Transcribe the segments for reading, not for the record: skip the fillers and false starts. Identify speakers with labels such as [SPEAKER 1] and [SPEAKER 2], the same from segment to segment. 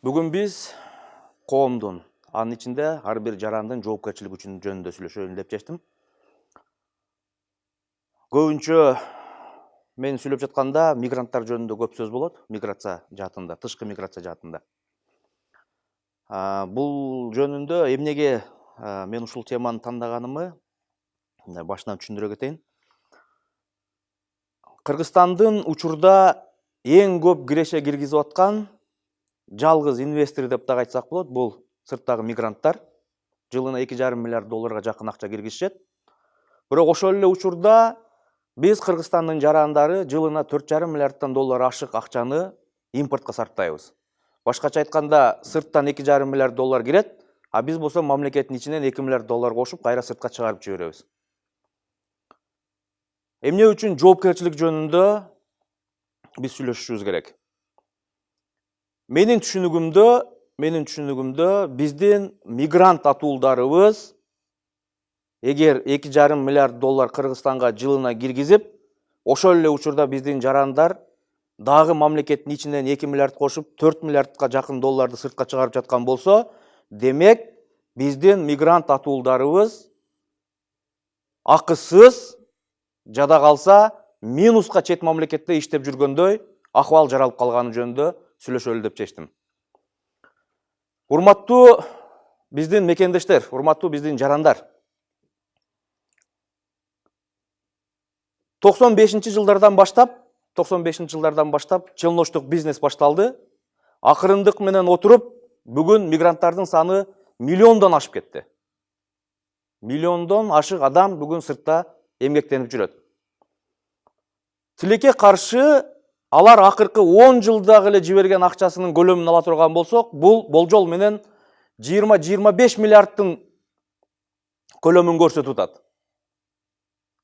[SPEAKER 1] Бүгін біз коомдун, анын ичинде ар бир жарандын жоопкерчилиги үчүн жөнүндө сүйлөшөлүн деп чечтим. Көбүнчө мен сүйлөп жатканда мигранттар жөнүндө көп сөз болот, миграция жаатында, тышкы миграция жаатында. Бул жөнүндө эмнеге мен ушул теманы тандаганымы башынан түшүндүрө кетейин. Кыргызстандын учурда эң көп киреше киргизип аткан жалгыз инвестор деп дагы айтсак болот, бул сырттагы мигранттар. Жылына 2,5 миллиард долларга жакын акча киргизишет. Бирок ошол эле учурда биз Кыргызстандын жарандары жылына 4,5 миллиарддан доллар ашык акчаны импортко сарптайбыз. Башкача айтканда, сырттан 2,5 миллиард доллар кирет, а биз болсо мамлекеттин ичинен 2 миллиард доллар кошуп, кайра сыртка чыгарып жиберебиз. Эмне үчүн жоопкерчилик жөнүндө биз сүйлөшүшүбүз керек? Менин түшүнүгүмдө биздин мигрант атуулдарыбыз эгер 2,5 миллиард доллар Кыргызстанга жылына киргизип, ошол эле учурда биздин жарандар дагы мамлекеттин ичинен 2 миллиард кошуп, 4 миллиардка жакын долларды сыртка чыгарып жаткан болсо, демек биздин мигрант атуулдарыбыз акысыз, жада калса минуска чет мамлекетте иштеп жүргөндөй акыбал жаралып калганы жөнүндө сүйлөшөлү деп чечтим. Урматтуу биздин мекендештер, урматтуу биздин жарандар. 95-жылдардан баштап челноштук бизнес башталды. Акырындык менен отуруп, бүгүн мигранттардын саны миллиондон ашып кетти. Миллиондон ашык адам бүгүн сыртта эмгектенип жүрөт. Тилекке каршы алар акыркы 10 жылдагы эле жиберген акчасынын көлөмүн ала турган болсок, бул болжол менен 20-25 миллиардтын көлөмүн көрсөтүп атат.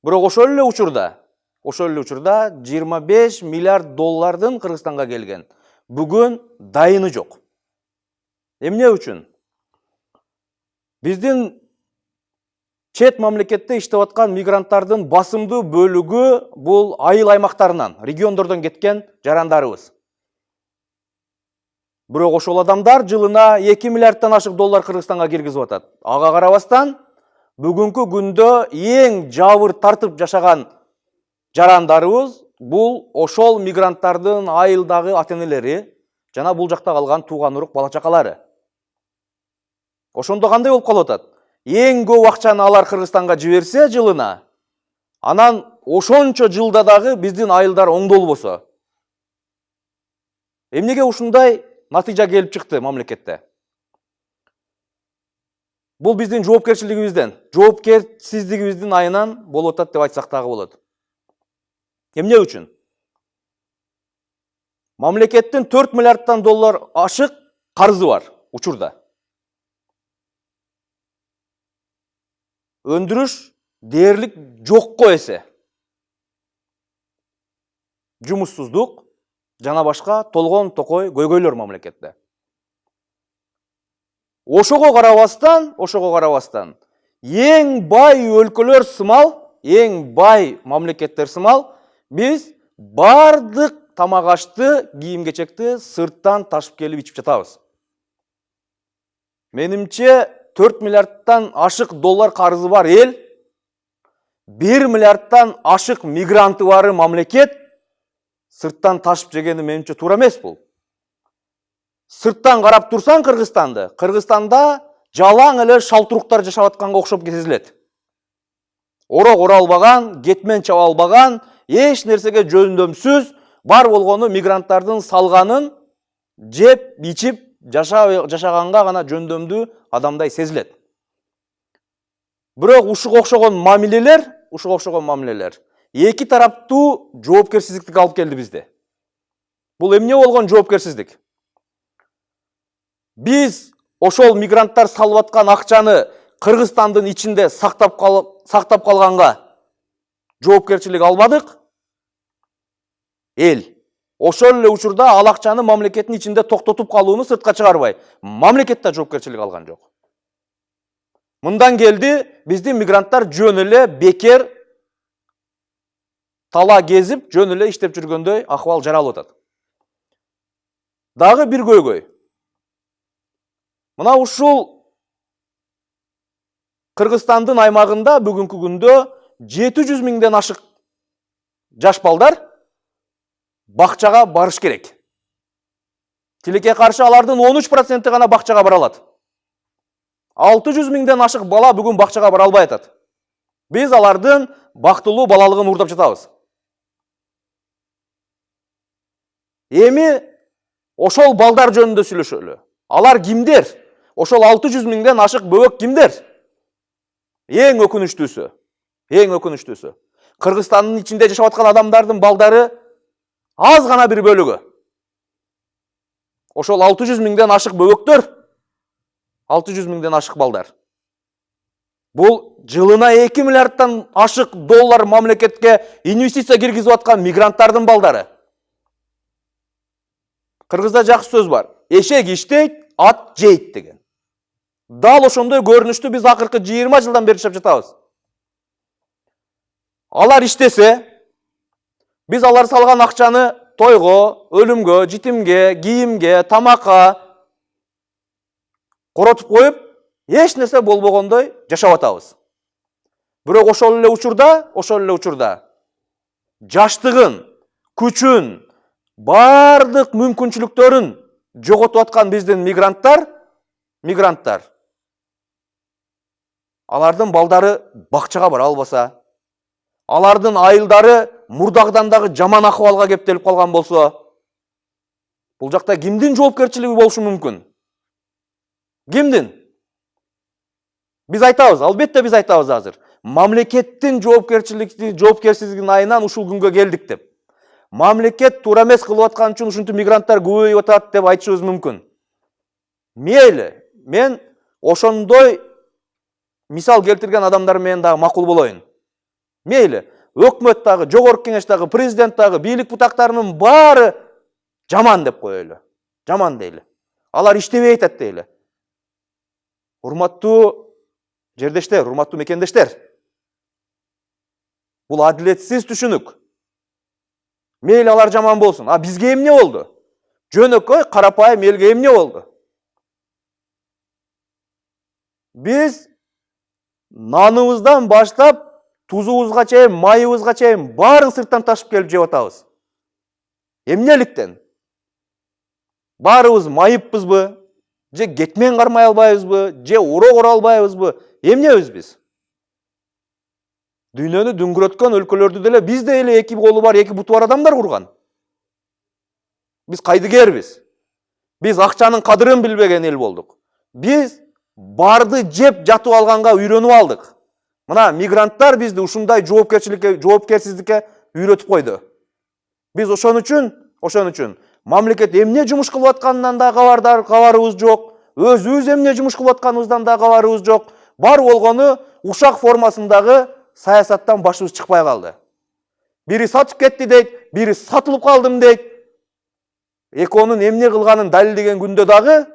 [SPEAKER 1] Бирок ошол эле учурда 25 миллиард доллардын Кыргызстанга келген. Бүгүн дайыны жок. Эмне үчүн? Биздин чет мамлекетте иштеп аткан мигранттардын басымдуу бөлүгү бул айыл аймактарынан, региондордон кеткен жарандарыбыз. Бирок ошол адамдар жылына 2 миллиардтан ашык доллар Кыргызстанга киргизип атат. Ага карабастан, бүгүнкү күндө эң жабыр тартып жашаган жарандарыбыз бул ошол мигранттардын айылдагы ата-энелери жана бул жакта калган тууган урук бала чакалары. Ошондо кандай болуп калып атат? Эң көп акчаны алар Кыргызстанга жиберсе жылына, анан ошончо жылда дагы биздин айылдар оңдолбосо. Эмнеге ушундай натыйжа келип чыкты мамлекетте? Бул биздин жоопкерсиздигибиздин айынан болуп атат деп айтсак дагы болот. Эмне үчүн? Мамлекеттин 4 миллиардтан доллар ашык карызы бар учурда. Өндүрүш дээрлик жокко эсе. Жумуссуздук жана башка толгон токой көйгөйлөр мамлекетте. Ошого карабастан, эң бай өлкөлөр сымал, эң бай мамлекеттер сымал, биз бардык тамак ашты, кийим-кечекти сырттан ташып келип ичип жатабыз. Менимче 4 миллиардтан ашык доллар карызы бар эл, 1 миллиардтан ашык мигранты бары мамлекет сырттан ташып жегени менимче туура эмес бул. Сырттан карап турсаң Кыргызстанда жалаң эле шалтуруктар жашап атканга окшоп сезилет. Орок ора албаган, кетмен чаба албаган, эч нерсеге жөндөмсүз, бар болгону мигранттардын салганын жеп, ичип, жашаганга гана жөндөмдүү адамдай сезилет. Бирок ушуга окшогон мамилелер эки тараптуу жоопкерсиздикти алып келди бизде. Бул эмне болгон жоопкерсиздик? Биз ошол мигранттар салып аткан акчаны Кыргызстандын ичинде сактап калганга жоопкерчилик албадык. Эл ошол эле учурда ал акчаны мамлекеттин ичинде токтотуп калууну сыртка чыгарбай, мамлекет да жоопкерчилик алган жок. Мындан келди, биздин мигранттар жөн эле бекер тала кезип, жөн эле иштеп жүргөндөй акыбал жаралып атат. Дагы бир көйгөй. Мына ушул Кыргызстандын аймагында бүгүнкү күндө 700 миңден ашык жаш балдар бакчага барыш керек. Тилекке каршы алардын 13% гана бакчага бара алат. 600 миңден ашык бала бүгүн бакчага бара албай атат. Биз алардын бактылуу балалыгын уурдап жатабыз. Эми ошол балдар жөнүндө сүйлөшөлү. Алар кимдер? Ошол 600 миңден ашык бөбөк кимдер? Эң өкүнүчтүүсү. Кыргызстандын ичинде жашап аткан адамдардын балдары аз гана бир бөлүгү. Ошол 600 миңден ашык бөбөктөр, 600 миңден ашык балдар. Бул жылына 2 миллиардтан ашык доллар мамлекетке инвестиция киргизип аткан мигранттардын балдары. Кыргызда жакшы сөз бар. Эшек иштейт, ат жейт деген. Дал ошондой көрүнүштү биз акыркы 20 жылдан бери жашап жатабыз. Алар иштесе, биз алар салган акчаны тойго, өлүмгө, житимге, кийимге, тамакка коротуп коюп, эч нерсе болбогондой жашап атабыз. Бирок ошол эле учурда жаштыгын, күчүн, бардык мүмкүнчүлүктөрүн жоготуп аткан биздин мигранттар алардын балдары бакчага бара албаса, алардын айылдары мурдагыдан дагы жаман акыбалга кептелип калган болсо, бул жакта кимдин жоопкерчилиги болушу мүмкүн? Кимдин? Биз айтабыз, албетте биз айтабыз азыр. Мамлекеттин жоопкерсиздигинин айынан ушул күнгө келдик деп. Мамлекет туура эмес кылып аткан үчүн ушинтип мигранттар көбөйүп атат деп айтышыбыз мүмкүн. Мейли, мен ошондой мисал келтирген адамдар менен дагы макул болоюн. Мейли, өкмөт дагы, жогорку кеңеш дагы, президент дагы, бийлик бутактарынын баары жаман деп коелу. Жаман дейли. Алар иштебей атат дейли. Урматтуу жердештер, урматтуу мекендештер. Бул адилетсиз түшүнүк. Мейли алар жаман болсун. А бизге эмне болду? Жөнөкөй, карапайым элге эмне болду? Биз наныбыздан баштап тузубузга чейин, майыбызга чейин баарын сырттан ташып келип жеп атабыз. Эмнеликтен? Баарыбыз майыппызбы? Же кетмен кармай албайбызбы? Же уроо кора албайбызбы? Эмнебиз биз? Дүйнөнү дүңгүрөткөн өлкөлөрдү деле биз де эле эки колу бар, эки буту бар адамдар курган. Биз кайдыгербиз. Биз акчанын кадырын билбеген эл болдук. Биз барды жеп жатып алганга үйрөнүп алдык. Мына мигранттар бизди ушундай жоопкерсиздикке үйрөтүп койду. Биз ошон үчүн мамлекет эмне жумуш кылып атканынан да кабарыбыз жок, өзүбүз эмне жумуш кылып атканыбыздан да кабарыбыз жок. Бар болгону ушак формасындагы саясаттан башыбыз чыкпай калды. Бири сатып кетти дейт, бири сатылып калдым дейт. Экөөнүн эмне кылганын далилдеген күндө дагы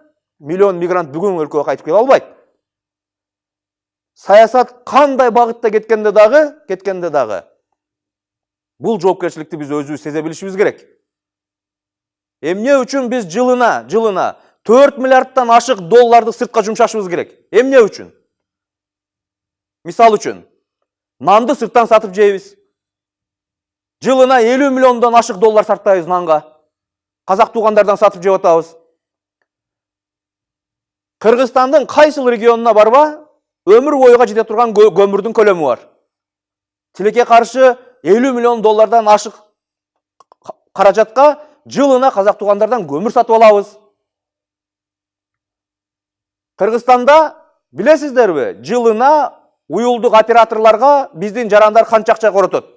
[SPEAKER 1] миллион мигрант бүгүн өлкөгө кайтып келе албайт. Саясат кандай багытта кеткенде дагы бул жоопкерчиликти биз өзүбүз сезе билишибиз керек. Эмне үчүн биз жылына 4 миллиардтан ашык долларды сыртка жумшашыбыз керек? Эмне үчүн? Мисал үчүн, нанды сырттан сатып жейбиз. Жылына 50 миллиондон ашык доллар сарптайбыз нанга. Казак туугандардан сатып жеп атабыз. Кыргызстандын кайсыл регионуна барба, өмүр бойуга жете турган көмүрдүн көлөмү бар. Тилекке каршы 50 миллион доллардан ашык каражатка жылына казак туугандардан көмүр сатып алабыз. Кыргызстанда билесиздерби, жылына уюлдук операторлорго биздин жарандар канча акча коротот?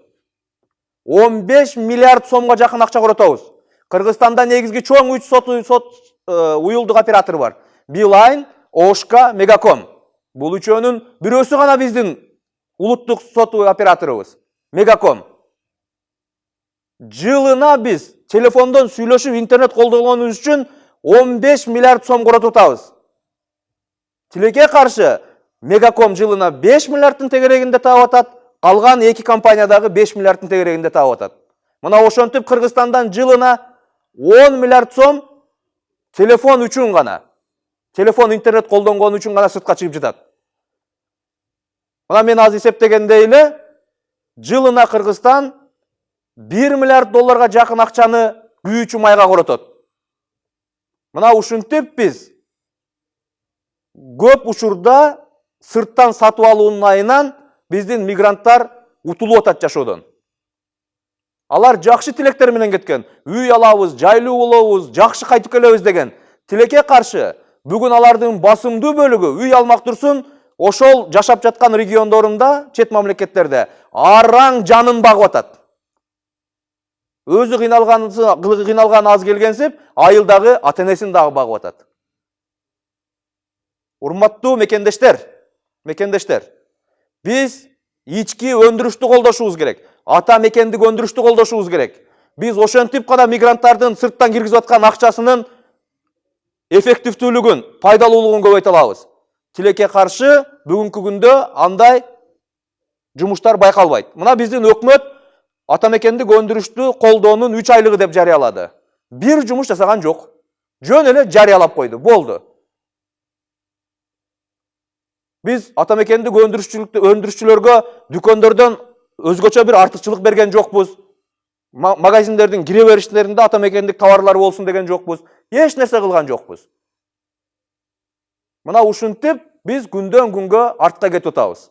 [SPEAKER 1] 15 миллиард сомго жакын акча коротобуз. Кыргызстанда негизги чоң 3 уюлдук оператор бар. Билайн, Ошка, Мегаком. Бул үчөөнүн бирөөсү гана биздин улуттук соту операторубуз. Мегаком. Жылына биз телефондон сүйлөшүп интернет колдонгонубуз үчүн 15 миллиард сом коротуп атабыз. Тилекке каршы Мегаком жылына 5 миллиардтын тегерегинде таап атат, калган эки компания дагы 5 миллиардтын тегерегинде таап атат. Мына ошентип Кыргызстандан жылына 10 миллиард сом телефон үчүн гана. телефон, интернет колдонгон үчүн гана сыртка чыгып жатат. Мына мен аз эсептегенде эле жылына Кыргызстан 1 миллиард долларга жакын акчаны күйүүчү майга коротот. Мына ушинтип биз көп учурда сырттан сатып алуунун айынан биздин мигранттар утулуп атат жашоодон. Алар жакшы тилектер менен кеткен. Үй алабыз, жайлуу болобуз, жакшы кайтып келебиз деген тилекке каршы бүгүн алардын басымдуу бөлүгү үй алмак турсун, ошол жашап жаткан региондорунда, чет мамлекеттерде араң жанын багып атат. Өзү кыйналган аз келгенсип, айылдагы ата-энесин дагы багып атат. Урматтуу мекендештер, биз ички өндүрүштү колдошубуз керек. Ата мекендик өндүрүштү колдошубуз керек. Биз ошентип гана мигранттардын сырттан киргизип аткан акчасынын эффективдүүлүгүн, пайдалуулугун көбөйтө алабыз. Тилекке каршы бүгүнкү күндө андай жумуштар байкалбайт. Мына биздин өкмөт ата мекендик өндүрүштү колдоонун 3 айлыгы деп жарыялады. Бир жумуш жасаган жок. Жөн эле жарыялап койду, болду. Биз ата мекендик өндүрүшчүлөргө дүкөндөрдөн өзгөчө бир артыкчылык берген жокпуз. Магазиндердин кире бериштеринде ата мекендик товарлар болсун деген жокпуз. Эч нерсе кылган жокпуз. Мына ушинтип биз күндөн күнгө артка кетип атабыз.